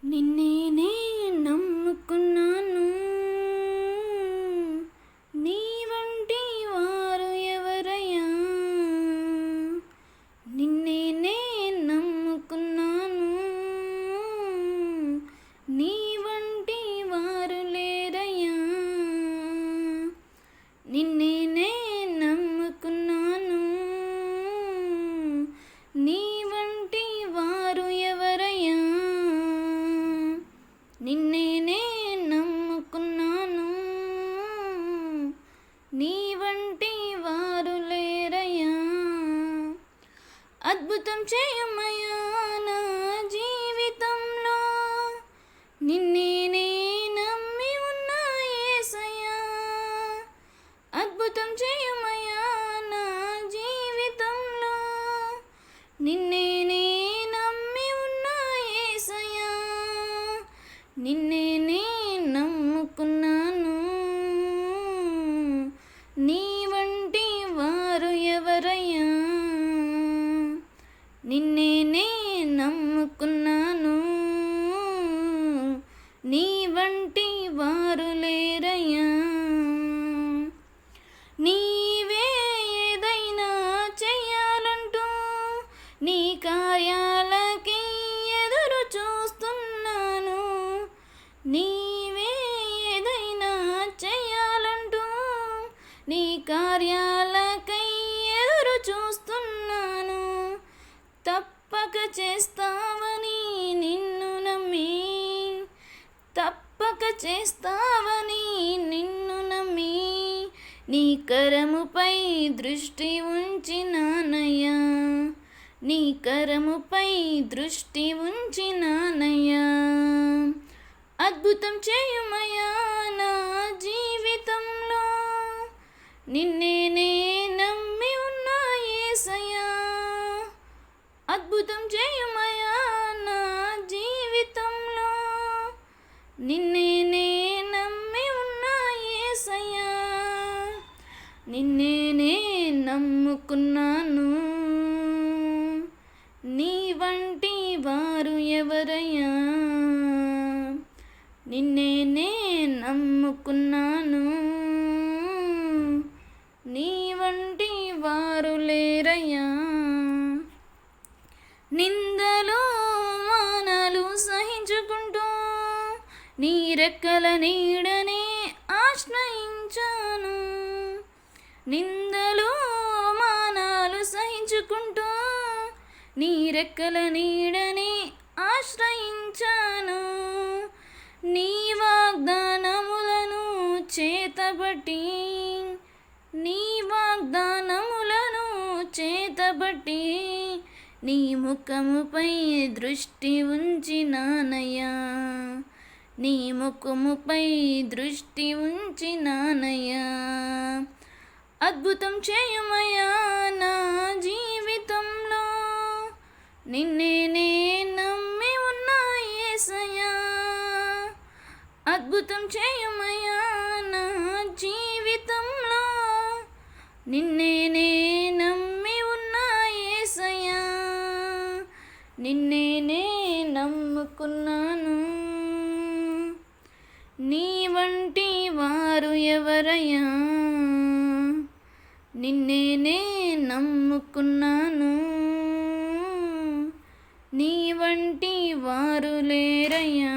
నిన్నే నమ్ముకున్నాను, నీ వంటి వారు ఎవరయ్యా? నిన్నే నమ్ముకున్నాను, నీ వంటి వారు లేరయ్యా. నిన్నే నమ్ముకున్నాను, నీ వంటి వారు ఎవరయ్యా? నిన్నే నమ్ముకున్నాను, నీ వంటి వారు లేరయ్యా. అద్భుతం చేయమయ్యా నా జీవితంలో, నిన్నే నమ్మి ఉన్నా యేసయ్యా. అద్భుతం చేయమయ్యా నా జీవితంలో, నిన్నే నమ్మి ఉన్నా యేసయ్యా. నిన్నే నమ్ముకున్నాను, నీ వంటి వారు ఎవరయ్యా? నిన్నే నమ్ముకున్నాను, నీ వంటి వారు లేరయ్యా. నీవే ఏదైనా చెయ్యాలంటూ నీ కార్యాలకి ఎదురు చూస్తున్నాను. నీవే ఏదైనా చెయ్యాలంటూ నీ కార్యాలకై ఎదురు చూస్తున్నాను. తప్పక చేస్తావని నిన్ను నమ్మి, తప్పక చేస్తావని నిన్ను నమ్మి, నీ కరముపై దృష్టి ఉంచినానయ్యా. నీ కరముపై దృష్టి ఉంచినానయ్యా. అద్భుతం చేయుమయ్యా నా జీవితంలో, నిన్నే నమ్మి ఉన్నా యేసయ్యా. అద్భుతం చేయుమయ్యా నా జీవితంలో, నిన్నే నమ్మి ఉన్నా యేసయ్యా. నిన్నే నమ్ముకున్నాను, నీ వంటి వారు ఎవరయ్యా? నిన్నే నమ్ముకున్నాను, నీ వంటి వారు లేరయ్యా. నిందలు మానాలు సహించుకుంటూ నీ రెక్కల నీడనే ఆశ్రయించాను. నిందలు మానాలు సహించుకుంటూ నీ రెక్కల నీడనే ఆశ్రయించాను. నీ వాగ్దానములను చేతబట్టి, నీ వాగ్దానములను చేతబట్టి, నీ ముఖముపై దృష్టి ఉంచినానయ్యా. నీ ముఖముపై దృష్టి ఉంచినానయ్యా. అద్భుతం చేయుమయ్యా నా జీవితంలో, నిన్నే నమ్మి ఉన్నా యేసయ్యా. అద్భుతం చేయుమయ్యా నా జీవితంలో, నిన్నే నమ్మి ఉన్నా యేసయ్యా. నిన్నే నమ్ముకున్నాను, నీ వంటి వారు ఎవరయ్యా? నిన్నే నమ్ముకున్నాను, నీ వంటి వారు లేరయ్యా.